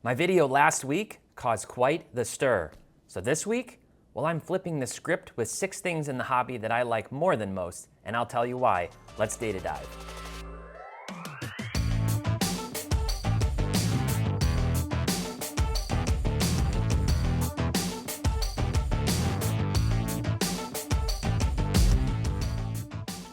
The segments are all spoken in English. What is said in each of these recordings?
My video last week caused quite the stir. So this week, well, I'm flipping the script with 6 things in the hobby that I like more than most, and I'll tell you why. Let's data dive.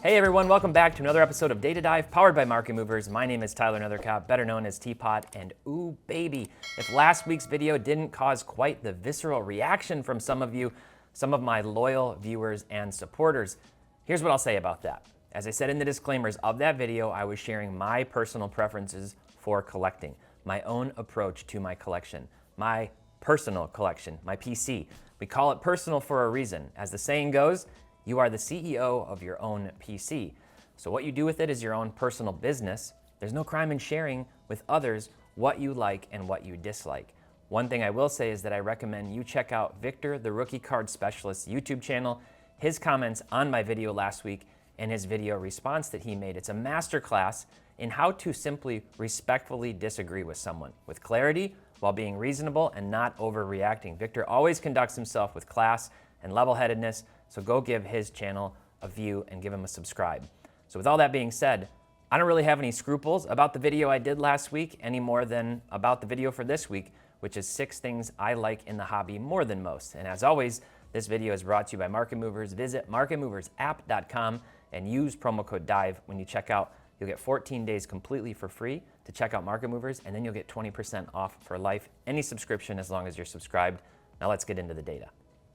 Hey everyone, welcome back to another episode of Data Dive, powered by Market Movers. My name is Tyler Nethercott, better known as Teapot, and ooh baby, if last week's video didn't cause quite the visceral reaction from some of you, some of my loyal viewers and supporters, here's what I'll say about that. As I said in the disclaimers of that video, I was sharing my personal preferences for collecting, my own approach to my collection, my personal collection, my PC. We call it personal for a reason. As the saying goes, you are the CEO of your own PC. So what you do with it is your own personal business. There's no crime in sharing with others what you like and what you dislike. One thing I will say is that I recommend you check out Victor, the Rookie Card Specialist's YouTube channel, his comments on my video last week, and his video response that he made. It's a masterclass in how to simply respectfully disagree with someone with clarity while being reasonable and not overreacting. Victor always conducts himself with class and level-headedness, so go give his channel a view and give him a subscribe. So with all that being said, I don't really have any scruples about the video I did last week any more than about the video for this week, which is 6 things I like in the hobby more than most. And as always, this video is brought to you by Market Movers. Visit marketmoversapp.com and use promo code DIVE when you check out. You'll get 14 days completely for free to check out Market Movers, and then you'll get 20% off for life, any subscription as long as you're subscribed. Now let's get into the data.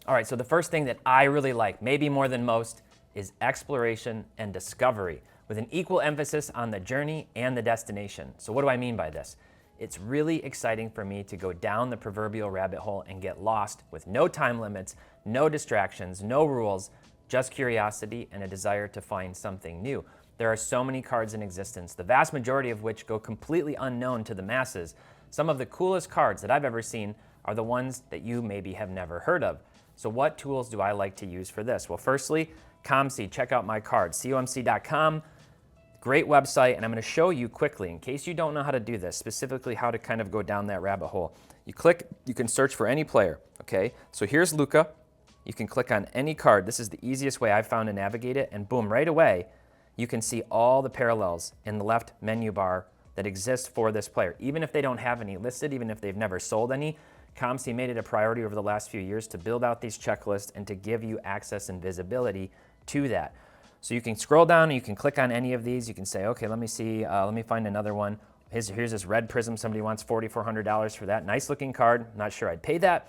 All right, so the first thing that I really like, maybe more than most, is exploration and discovery, with an equal emphasis on the journey and the destination. So what do I mean by this? It's really exciting for me to go down the proverbial rabbit hole and get lost with no time limits, no distractions, no rules, just curiosity and a desire to find something new. There are so many cards in existence, the vast majority of which go completely unknown to the masses. Some of the coolest cards that I've ever seen are the ones that you maybe have never heard of. So what tools do I like to use for this? Well, firstly, COMC, check out my cards, comc.com, great website, and I'm gonna show you quickly, in case you don't know how to do this, specifically how to kind of go down that rabbit hole. You click, you can search for any player, okay? So here's Luka. You can click on any card. This is the easiest way I've found to navigate it, and boom, right away, you can see all the parallels in the left menu bar that exist for this player. Even if they don't have any listed, even if they've never sold any, COMC made it a priority over the last few years to build out these checklists and to give you access and visibility to that. So you can scroll down and you can click on any of these. You can say, okay, let me see, let me find another one. Here's this red prism. Somebody wants $4,400 for that. Nice looking card. Not sure I'd pay that.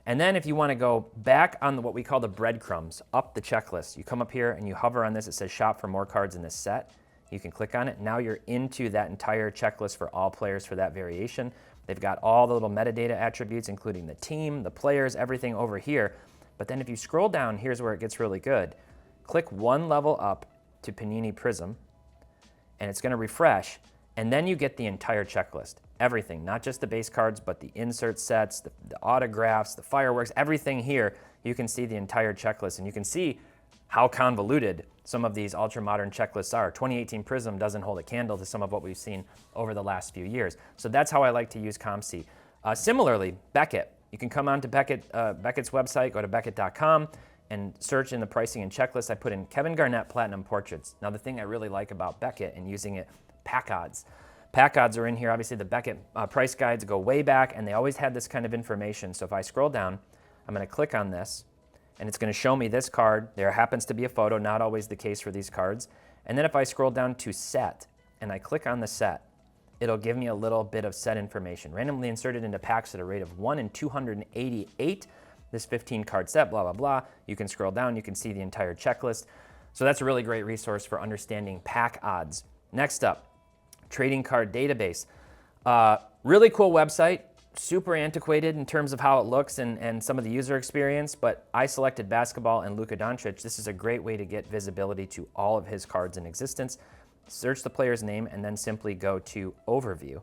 And then if you want to go back on what we call the breadcrumbs, up the checklist, you come up here and you hover on this. It says shop for more cards in this set. You can click on it. Now you're into that entire checklist for all players for that variation. They've got all the little metadata attributes, including the team, the players, everything over here. But then if you scroll down, here's where it gets really good. Click one level up to Panini Prism, and it's going to refresh. And then you get the entire checklist, everything, not just the base cards, but the insert sets, the autographs, the fireworks, everything here. You can see the entire checklist, and you can see how convoluted some of these ultra-modern checklists are. 2018 Prism doesn't hold a candle to some of what we've seen over the last few years. So that's how I like to use COMC. Similarly, Beckett. You can come on to Beckett's website, go to Beckett.com, and search in the pricing and checklist. I put in Kevin Garnett Platinum Portraits. Now the thing I really like about Beckett and using it, pack odds. Pack odds are in here. Obviously the Beckett price guides go way back, and they always had this kind of information. So if I scroll down, I'm going to click on this, and it's going to show me this card. There happens to be a photo, not always the case for these cards. And then if I scroll down to set, and I click on the set, it'll give me a little bit of set information, randomly inserted into packs at a rate of 1 in 288. This 15 card set, blah, blah, blah. You can scroll down, you can see the entire checklist. So that's a really great resource for understanding pack odds. Next up, Trading Card Database. Really cool website. Super antiquated in terms of how it looks and some of the user experience, but I selected basketball and Luka Doncic. This is a great way to get visibility to all of his cards in existence. Search the player's name and then simply go to Overview.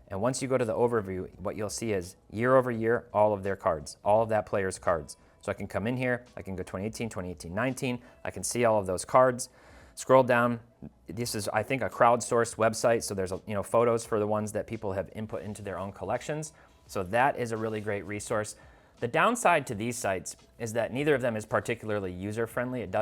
And once you go to the Overview, what you'll see is year over year, all of their cards, all of that player's cards. So I can come in here, I can go 2018, 19. I can see all of those cards. Scroll down. This is, I think, a crowdsourced website, so there's photos for the ones that people have input into their own collections. So that is a really great resource. The downside to these sites is that neither of them is particularly user-friendly. It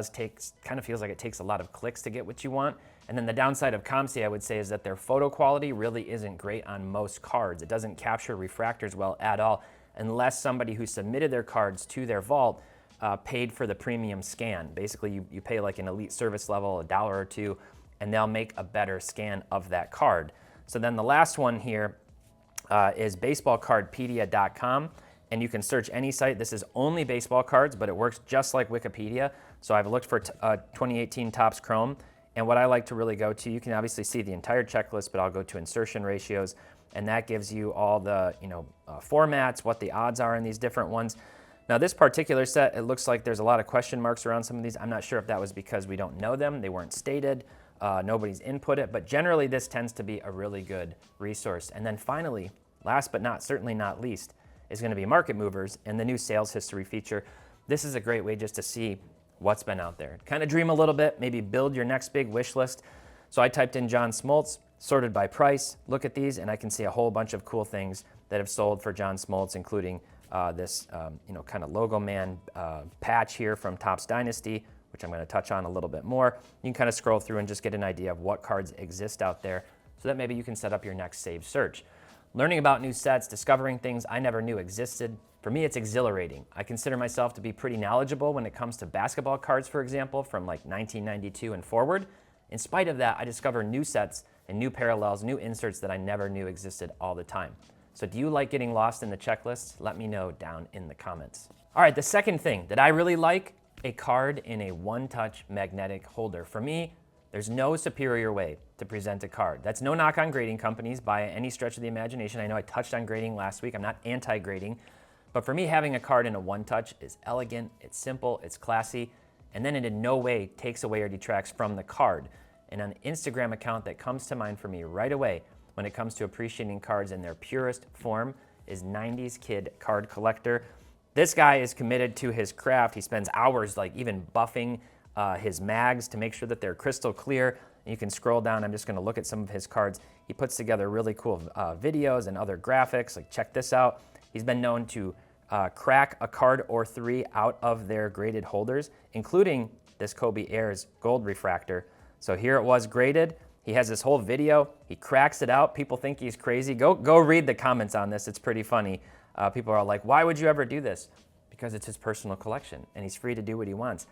kind of feels like it takes a lot of clicks to get what you want. And then the downside of COMC, I would say, is that their photo quality really isn't great on most cards. It doesn't capture refractors well at all, unless somebody who submitted their cards to their vault paid for the premium scan. Basically, you pay like an elite service level, $1 or $2, and they'll make a better scan of that card. So then the last one here is baseballcardpedia.com. And you can search any site. This is only baseball cards, but it works just like Wikipedia. So I've looked for 2018 Topps Chrome. And what I like to really go to, you can obviously see the entire checklist, but I'll go to insertion ratios. And that gives you all the formats, what the odds are in these different ones. Now this particular set, it looks like there's a lot of question marks around some of these. I'm not sure if that was because we don't know them, they weren't stated, nobody's input it, but generally this tends to be a really good resource. And then finally, last but certainly not least, is going to be Market Movers and the new sales history feature. This is a great way just to see what's been out there. Kind of dream a little bit, maybe build your next big wish list. So I typed in John Smoltz, sorted by price, look at these, and I can see a whole bunch of cool things that have sold for John Smoltz, including this kind of logo man patch here from Topps Dynasty, which I'm going to touch on a little bit more. You can kind of scroll through and just get an idea of what cards exist out there so that maybe you can set up your next saved search. Learning about new sets, discovering things I never knew existed, for me it's exhilarating. I consider myself to be pretty knowledgeable when it comes to basketball cards, for example, from like 1992 and forward. In spite of that, I discover new sets and new parallels, new inserts that I never knew existed all the time. So do you like getting lost in the checklists? Let me know down in the comments. All right, the second thing that I really like, a card in a OneTouch magnetic holder. For me, there's no superior way to present a card. That's no knock on grading companies by any stretch of the imagination. I know I touched on grading last week. I'm not anti-grading. But for me, having a card in a OneTouch is elegant, it's simple, it's classy, and then it in no way takes away or detracts from the card. And an Instagram account that comes to mind for me right away when it comes to appreciating cards in their purest form is 90s Kid Card Collector. This guy is committed to his craft. He spends hours like even buffing his mags to make sure that they're crystal clear. And you can scroll down. I'm just going to look at some of his cards. He puts together really cool videos and other graphics. Like check this out. He's been known to crack a card or three out of their graded holders, including this Kobe Ayers gold refractor. So here it was graded. He has this whole video. He cracks it out. People think he's crazy. Go read the comments on this. It's pretty funny. People are like, why would you ever do this? Because it's his personal collection and he's free to do what he wants.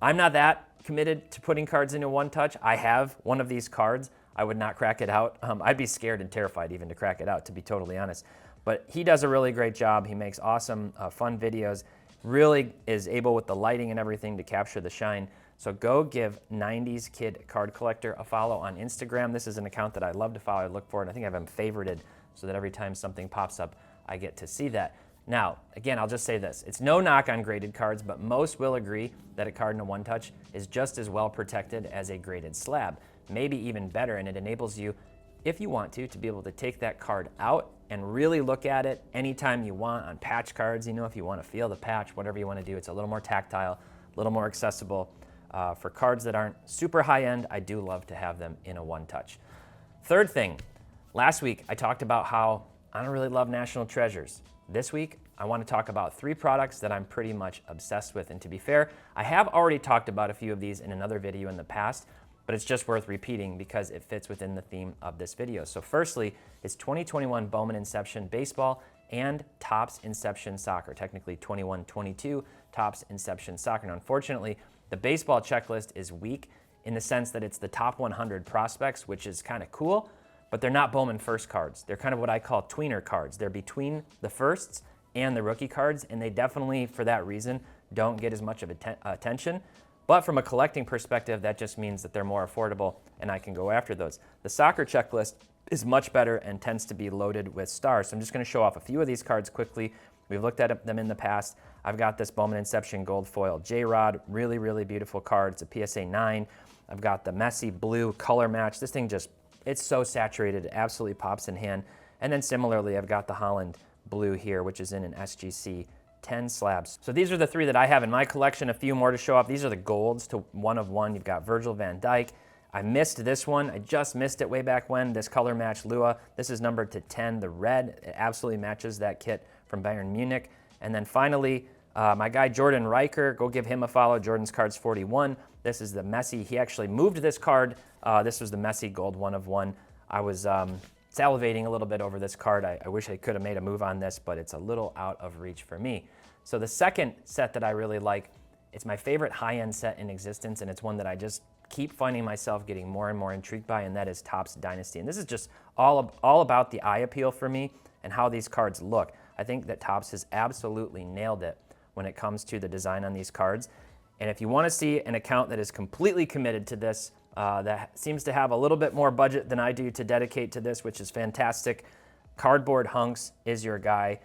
I'm not that committed to putting cards into OneTouch. I have one of these cards. I would not crack it out. I'd be scared and terrified even to crack it out, to be totally honest. But he does a really great job. He makes awesome, fun videos, really is able with the lighting and everything to capture the shine. So go give 90s Kid Card Collector a follow on Instagram. This is an account that I love to follow. I look for it. I think I have him favorited so that every time something pops up, I get to see that. Now, again, I'll just say this. It's no knock on graded cards, but most will agree that a card in a OneTouch is just as well protected as a graded slab, maybe even better, and it enables you, if you want to be able to take that card out and really look at it anytime you want on patch cards. If you want to feel the patch, whatever you want to do, it's a little more tactile, a little more accessible. For cards that aren't super high-end, I do love to have them in a OneTouch. Third thing, last week I talked about how I don't really love National Treasures. This week, I want to talk about 3 products that I'm pretty much obsessed with. And to be fair, I have already talked about a few of these in another video in the past, but it's just worth repeating because it fits within the theme of this video. So firstly, it's 2021 Bowman Inception Baseball and Topps Inception Soccer, technically 21-22 Topps Inception Soccer. Now, unfortunately, the baseball checklist is weak in the sense that it's the top 100 prospects, which is kind of cool, but they're not Bowman first cards. They're kind of what I call tweener cards. They're between the firsts and the rookie cards, and they definitely, for that reason, don't get as much of attention. But from a collecting perspective, that just means that they're more affordable, and I can go after those. The soccer checklist is much better and tends to be loaded with stars. So I'm just going to show off a few of these cards quickly. We've looked at them in the past. I've got this Bowman Inception Gold Foil J-Rod, really, really beautiful card. It's a PSA 9. I've got the Messi Blue color match. This thing just, it's so saturated, it absolutely pops in hand. And then similarly, I've got the Holland Blue here, which is in an SGC 10 slabs. So these are the 3 that I have in my collection, a few more to show off. These are the golds to 1 of 1. You've got Virgil van Dijk. I missed this one. I just missed it way back when, this color match Lua. This is numbered to 10, the red. It absolutely matches that kit from Bayern Munich. And then finally, my guy Jordan Riker, go give him a follow. Jordan's card's 41. This is the Messi. He actually moved this card. This was the Messi gold 1 of 1. I was salivating a little bit over this card. I wish I could have made a move on this, but it's a little out of reach for me. So the second set that I really like, it's my favorite high-end set in existence, and it's one that I just keep finding myself getting more and more intrigued by, and that is Topps Dynasty. And this is just all about the eye appeal for me and how these cards look. I think that Topps has absolutely nailed it when it comes to the design on these cards. And if you want to see an account that is completely committed to this, that seems to have a little bit more budget than I do to dedicate to this, which is fantastic, Cardboard Hunks is your guy.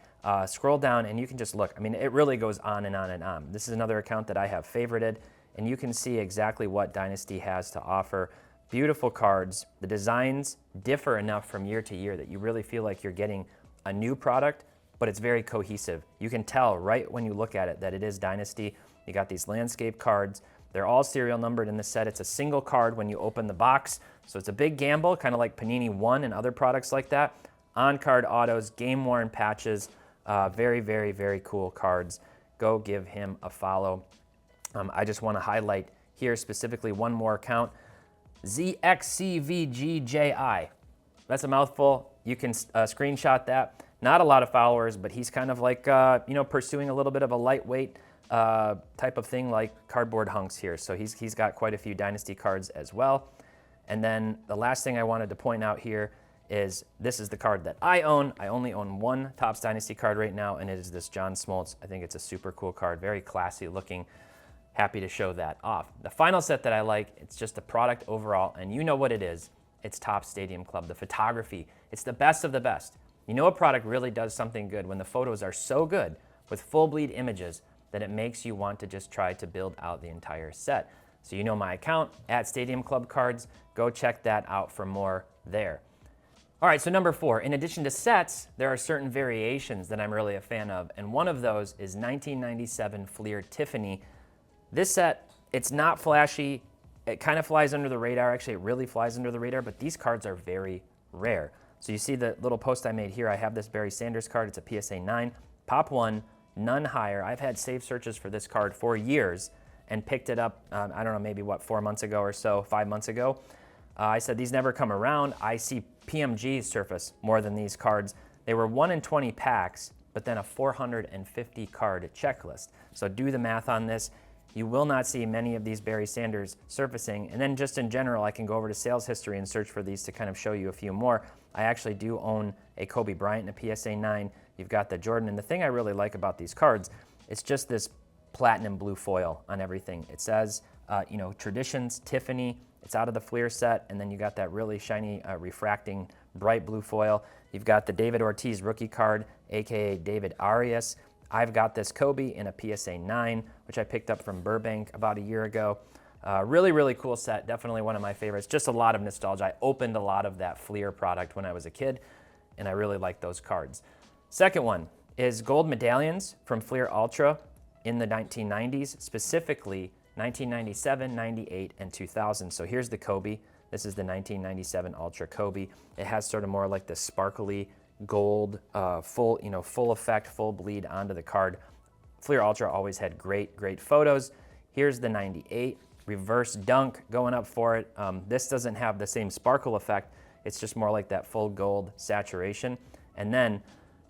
Scroll down and you can just look. I mean, it really goes on and on and on. This is another account that I have favorited, and you can see exactly what Dynasty has to offer. Beautiful cards. The designs differ enough from year to year that you really feel like you're getting a new product, but it's very cohesive. You can tell right when you look at it that it is Dynasty. You got these landscape cards. They're all serial numbered in this set. It's a single card when you open the box, so it's a big gamble, kind of like Panini One and other products like that. On-card autos, game-worn patches, very, very, very cool cards. Go give him a follow. I just want to highlight here specifically one more account, ZXCVGJI. That's a mouthful. You can screenshot that. Not a lot of followers, but he's kind of like, pursuing a little bit of a lightweight type of thing like Cardboard Hunks here. So he's got quite a few Dynasty cards as well. And then the last thing I wanted to point out here is this is the card that I own. I only own one Topps Dynasty card right now, and it is this John Smoltz. I think it's a super cool card, very classy looking. Happy to show that off. The final set that I like, it's just the product overall, and you know what it is. It's Topps Stadium Club, the photography. It's the best of the best. You know a product really does something good when the photos are so good with full bleed images that it makes you want to just try to build out the entire set. So you know my account, at Stadium Club Cards. Go check that out for more there. All right, so number 4, in addition to sets, there are certain variations that I'm really a fan of, and one of those is 1997 Fleer Tiffany. This set, it's not flashy. It kind of flies under the radar. Actually, it really flies under the radar, but these cards are very rare. So you see the little post I made here. I have this Barry Sanders card. It's a PSA 9, Pop 1, none higher. I've had save searches for this card for years and picked it up, I don't know, maybe 4 months ago or so, 5 months ago. I said these never come around. I see PMGs surface more than these cards. They were 1 in 20 packs, but then a 450 card checklist. So do the math on this. You will not see many of these Barry Sanders surfacing. And then just in general, I can go over to sales history and search for these to kind of show you a few more. I actually do own a Kobe Bryant and a PSA 9. You've got the Jordan. And the thing I really like about these cards, it's just this platinum blue foil on everything. It says, Traditions, Tiffany. It's out of the Fleer set. And then you got that really shiny, refracting, bright blue foil. You've got the David Ortiz rookie card, AKA David Arias. I've got this Kobe in a PSA 9, which I picked up from Burbank about a year ago. Really, really cool set. Definitely one of my favorites. Just a lot of nostalgia. I opened a lot of that Fleer product when I was a kid, and I really like those cards. Second one is gold medallions from Fleer Ultra in the 1990s, specifically 1997, 98, and 2000. So here's the Kobe. This is the 1997 Ultra Kobe. It has sort of more like the sparkly gold, full effect, full bleed onto the card. Fleer Ultra always had great, great photos. Here's the 98 reverse dunk going up for it. This doesn't have the same sparkle effect. It's just more like that full gold saturation. And then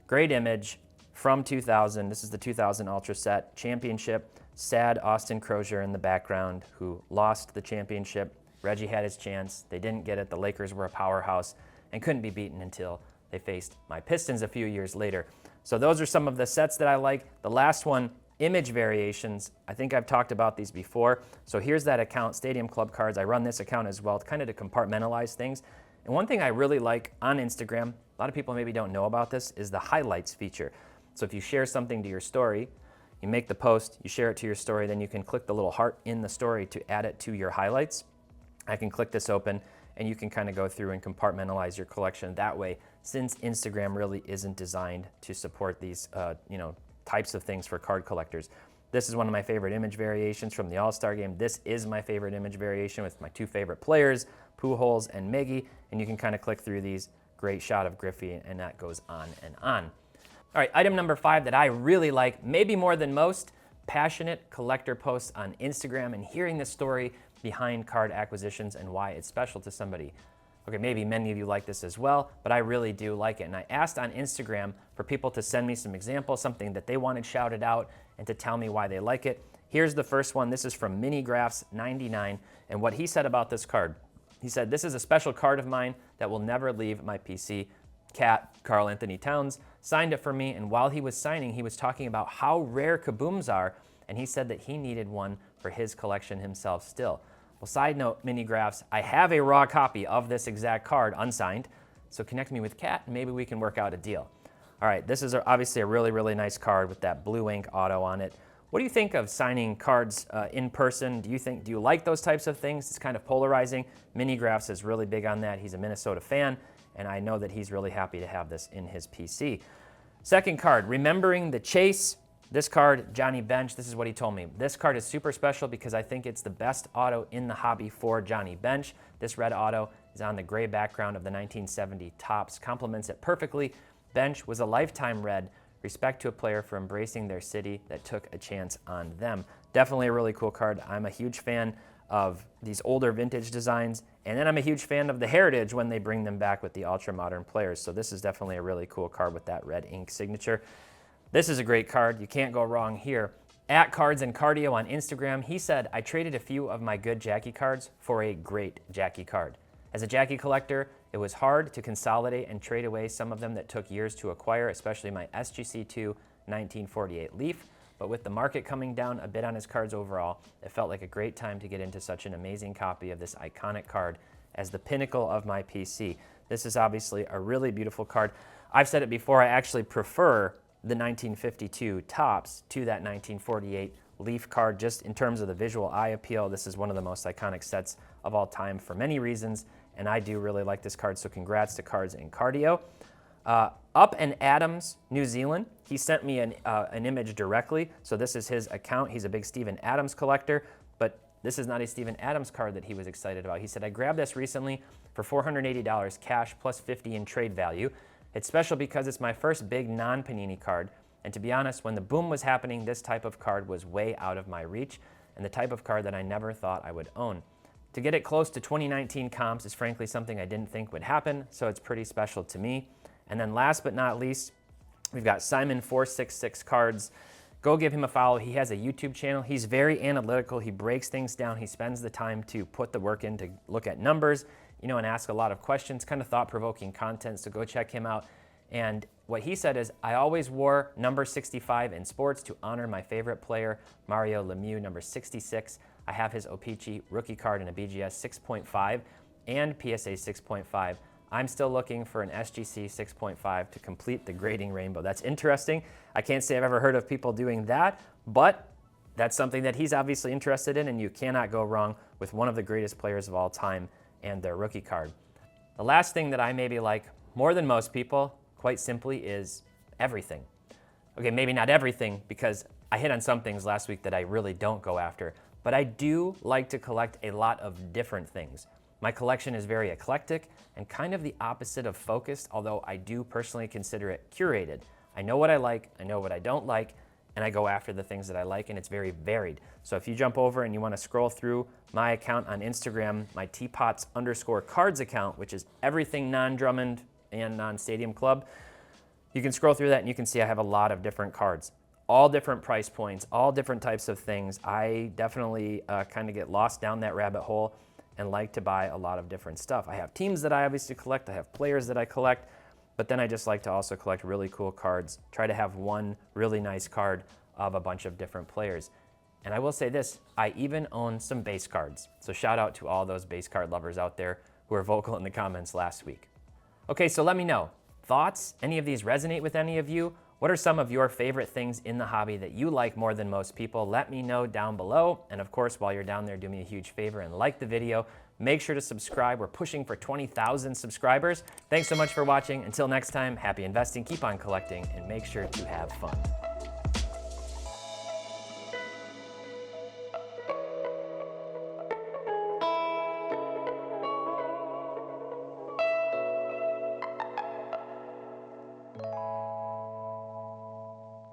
great image from 2000. This is the 2000 Ultra set championship. Sad Austin Crozier in the background, who lost the championship. Reggie had his chance. They didn't get it. The Lakers were a powerhouse and couldn't be beaten until they faced my Pistons a few years later. So those are some of the sets that I like. The last one, image variations. I think I've talked about these before. So here's that account, Stadium Club Cards. I run this account as well, kind of to compartmentalize things. And one thing I really like on Instagram, a lot of people maybe don't know about this, is the highlights feature. So if you share something to your story, you make the post, you share it to your story, then you can click the little heart in the story to add it to your highlights. I can click this open, and you can kind of go through and compartmentalize your collection that way, since Instagram really isn't designed to support these, types of things for card collectors. This is one of my favorite image variations from the All-Star game. This is my favorite image variation with my two favorite players, Pujols and Miggy, and you can kind of click through these. Great shot of Griffey, and that goes on and on. All right, item number 5 that I really like, maybe more than most, passionate collector posts on Instagram and hearing the story behind card acquisitions and why it's special to somebody. Okay, maybe many of you like this as well, but I really do like it. And I asked on Instagram for people to send me some examples, something that they wanted shouted out, and to tell me why they like it. Here's the first one. This is from Minigraphs99, and what he said about this card. He said, "This is a special card of mine that will never leave my PC. Cat, Karl Anthony Towns, signed it for me, and while he was signing, he was talking about how rare kabooms are, and he said that he needed one for his collection himself still." Well, side note, Minigraphs, I have a raw copy of this exact card, unsigned, so connect me with Kat, and maybe we can work out a deal. All right, this is obviously a really, really nice card with that blue ink auto on it. What do you think of signing cards in person? Do you like those types of things? It's kind of polarizing. Minigraphs is really big on that. He's a Minnesota fan, and I know that he's really happy to have this in his PC. Second card, Remembering the Chase. This card, Johnny Bench, this is what he told me. This card is super special because I think it's the best auto in the hobby for Johnny Bench. This red auto is on the gray background of the 1970 Topps, complements it perfectly. Bench was a lifetime red. Respect to a player for embracing their city that took a chance on them. Definitely a really cool card. I'm a huge fan of these older vintage designs, and then I'm a huge fan of the heritage when they bring them back with the ultra modern players. So this is definitely a really cool card with that red ink signature. This is a great card. You can't go wrong here. At Cards and Cardio on Instagram, he said, "I traded a few of my good Jackie cards for a great Jackie card. As a Jackie collector, it was hard to consolidate and trade away some of them that took years to acquire, especially my SGC2 1948 Leaf. But with the market coming down a bit on his cards overall, it felt like a great time to get into such an amazing copy of this iconic card as the pinnacle of my PC." This is obviously a really beautiful card. I've said it before, I actually prefer the 1952 Topps to that 1948 Leaf card, just in terms of the visual eye appeal. This is one of the most iconic sets of all time for many reasons, and I do really like this card, so congrats to Cards and Cardio. Up and Adams, New Zealand, he sent me an image directly, so this is his account. He's a big Steven Adams collector, but this is not a Steven Adams card that he was excited about. He said, "I grabbed this recently for $480 cash plus $50 in trade value. It's special because it's my first big non-Panini card, and to be honest, when the boom was happening, this type of card was way out of my reach, and the type of card that I never thought I would own. To get it close to 2019 comps is frankly something I didn't think would happen, so it's pretty special to me." And then last but not least, we've got Simon466 Cards. Go give him a follow. He has a YouTube channel. He's very analytical. He breaks things down. He spends the time to put the work in to look at numbers, and ask a lot of questions, kind of thought-provoking content, so go check him out. And what he said is, "I always wore number 65 in sports to honor my favorite player, Mario Lemieux, number 66. I have his O-Pee-Chee rookie card in a BGS 6.5 and PSA 6.5. I'm still looking for an SGC 6.5 to complete the grading rainbow." That's interesting. I can't say I've ever heard of people doing that, but that's something that he's obviously interested in, and you cannot go wrong with one of the greatest players of all time and their rookie card. The last thing that I maybe like more than most people, quite simply, is everything. Okay, maybe not everything, because I hit on some things last week that I really don't go after, but I do like to collect a lot of different things. My collection is very eclectic and kind of the opposite of focused, although I do personally consider it curated. I know what I like, I know what I don't like, and I go after the things that I like, and it's very varied. So if you jump over and you want to scroll through my account on Instagram, my teapots_cards account, which is everything non-Drummond and non-Stadium Club, you can scroll through that and you can see I have a lot of different cards, all different price points, all different types of things. I definitely kind of get lost down that rabbit hole and like to buy a lot of different stuff. I have teams that I obviously collect, I have players that I collect, but then I just like to also collect really cool cards, try to have one really nice card of a bunch of different players. And I will say this, I even own some base cards. So shout out to all those base card lovers out there who were vocal in the comments last week. Okay, so let me know, thoughts? Any of these resonate with any of you? What are some of your favorite things in the hobby that you like more than most people? Let me know down below. And of course, while you're down there, do me a huge favor and like the video. Make sure to subscribe. We're pushing for 20,000 subscribers. Thanks so much for watching. Until next time, happy investing, keep on collecting, and make sure to have fun.